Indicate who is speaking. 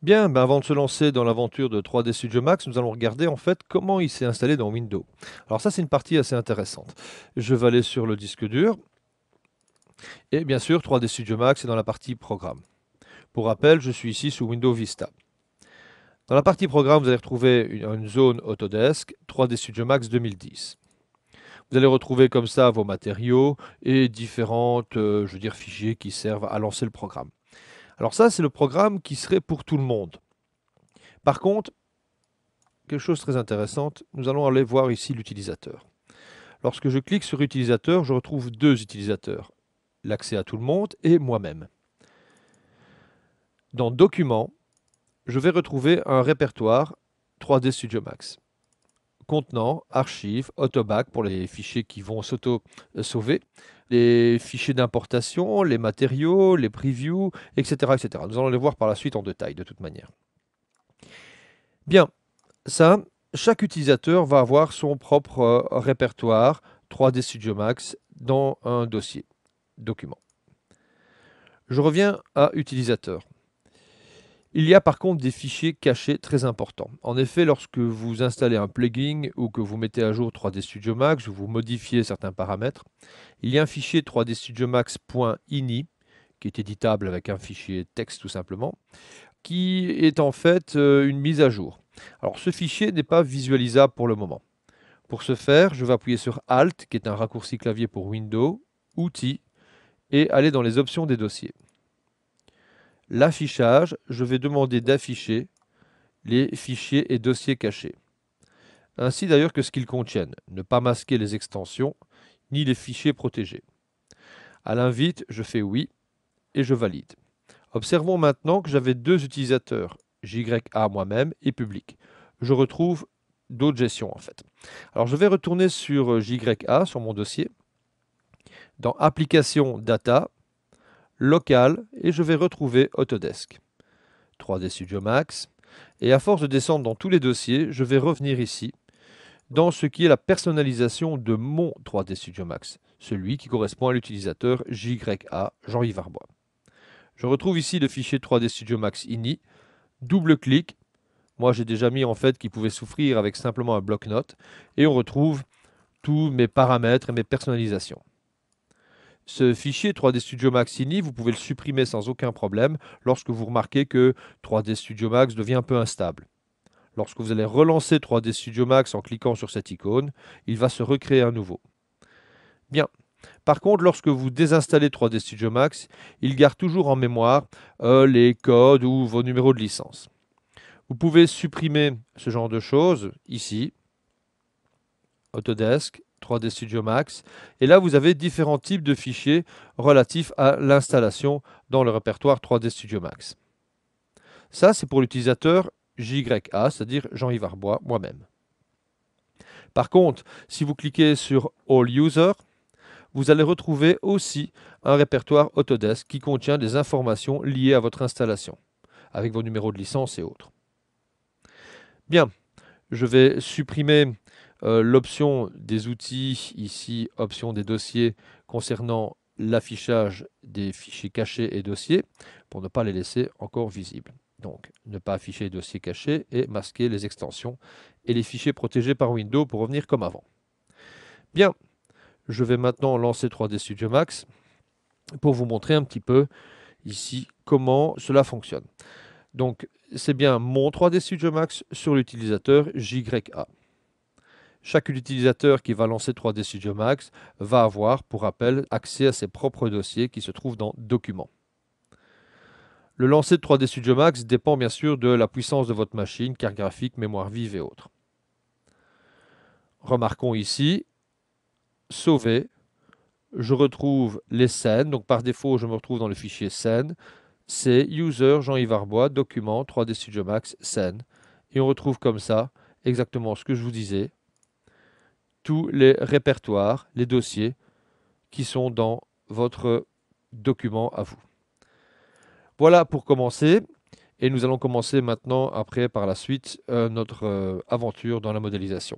Speaker 1: Bien, ben avant de se lancer dans l'aventure de 3D Studio Max, nous allons regarder en fait comment il s'est installé dans Windows. Alors ça, c'est une partie assez intéressante. Je vais aller sur le disque dur et bien sûr 3D Studio Max est dans la partie programme. Pour rappel, je suis ici sous Windows Vista. Dans la partie programme, vous allez retrouver une zone Autodesk 3D Studio Max 2010. Vous allez retrouver comme ça vos matériaux et différentes, je veux dire, fichiers qui servent à lancer le programme. Alors ça, c'est le programme qui serait pour tout le monde. Par contre, quelque chose de très intéressant, nous allons aller voir ici l'utilisateur. Lorsque je clique sur utilisateur, je retrouve deux utilisateurs, l'accès à tout le monde et moi-même. Dans documents, je vais retrouver un répertoire 3D Studio Max contenant archives, autoback pour les fichiers qui vont s'auto-sauver, les fichiers d'importation, les matériaux, les previews, etc., etc. Nous allons les voir par la suite en détail de toute manière. Bien, ça, chaque utilisateur va avoir son propre répertoire 3D Studio Max dans un dossier, document. Je reviens à utilisateur. Il y a par contre des fichiers cachés très importants. En effet, lorsque vous installez un plugin ou que vous mettez à jour 3D Studio Max ou vous modifiez certains paramètres, il y a un fichier 3D Studio Max.ini qui est éditable avec un fichier texte tout simplement, qui est en fait une mise à jour. Alors ce fichier n'est pas visualisable pour le moment. Pour ce faire, je vais appuyer sur Alt, qui est un raccourci clavier pour Windows, Outils, et aller dans les options des dossiers. L'affichage, je vais demander d'afficher les fichiers et dossiers cachés. Ainsi d'ailleurs que ce qu'ils contiennent, ne pas masquer les extensions, ni les fichiers protégés. À l'invite, je fais oui et je valide. Observons maintenant que j'avais deux utilisateurs, JA moi-même et public. Je retrouve d'autres gestions en fait. Alors je vais retourner sur JA, sur mon dossier, dans Application Data, Local, et je vais retrouver Autodesk. 3D Studio Max. Et à force de descendre dans tous les dossiers, je vais revenir ici, dans ce qui est la personnalisation de mon 3D Studio Max, celui qui correspond à l'utilisateur JA, Jean-Yves Arbois. Je retrouve ici le fichier 3D Studio Max ini, double-clic. Moi, j'ai déjà mis en fait qu'il pouvait s'ouvrir avec simplement un bloc-notes, et on retrouve tous mes paramètres et mes personnalisations. Ce fichier 3D Studio Max ini, vous pouvez le supprimer sans aucun problème lorsque vous remarquez que 3D Studio Max devient un peu instable. Lorsque vous allez relancer 3D Studio Max en cliquant sur cette icône, il va se recréer à nouveau. Bien. Par contre, lorsque vous désinstallez 3D Studio Max, il garde toujours en mémoire les codes ou vos numéros de licence. Vous pouvez supprimer ce genre de choses ici, Autodesk, 3D Studio Max, et là vous avez différents types de fichiers relatifs à l'installation dans le répertoire 3D Studio Max. Ça, c'est pour l'utilisateur JA, c'est-à-dire Jean-Yves Arbois, moi-même. Par contre, si vous cliquez sur All User, vous allez retrouver aussi un répertoire Autodesk qui contient des informations liées à votre installation, avec vos numéros de licence et autres. Bien, je vais supprimer l'option des outils, ici, option des dossiers concernant l'affichage des fichiers cachés et dossiers, pour ne pas les laisser encore visibles. Donc, ne pas afficher les dossiers cachés et masquer les extensions et les fichiers protégés par Windows pour revenir comme avant. Bien, je vais maintenant lancer 3D Studio Max pour vous montrer un petit peu ici comment cela fonctionne. Donc, c'est bien mon 3D Studio Max sur l'utilisateur JA. Chaque utilisateur qui va lancer 3D Studio Max va avoir, pour rappel, accès à ses propres dossiers qui se trouvent dans Documents. Le lancer de 3D Studio Max dépend bien sûr de la puissance de votre machine, carte graphique, mémoire vive et autres. Remarquons ici, sauver, je retrouve les scènes, donc par défaut je me retrouve dans le fichier scène, c'est user Jean-Yves Arbois, document 3D Studio Max, scène, et on retrouve comme ça exactement ce que je vous disais, tous les répertoires, les dossiers qui sont dans votre document à vous. Voilà pour commencer, et nous allons commencer maintenant, après, par la suite, notre aventure dans la modélisation.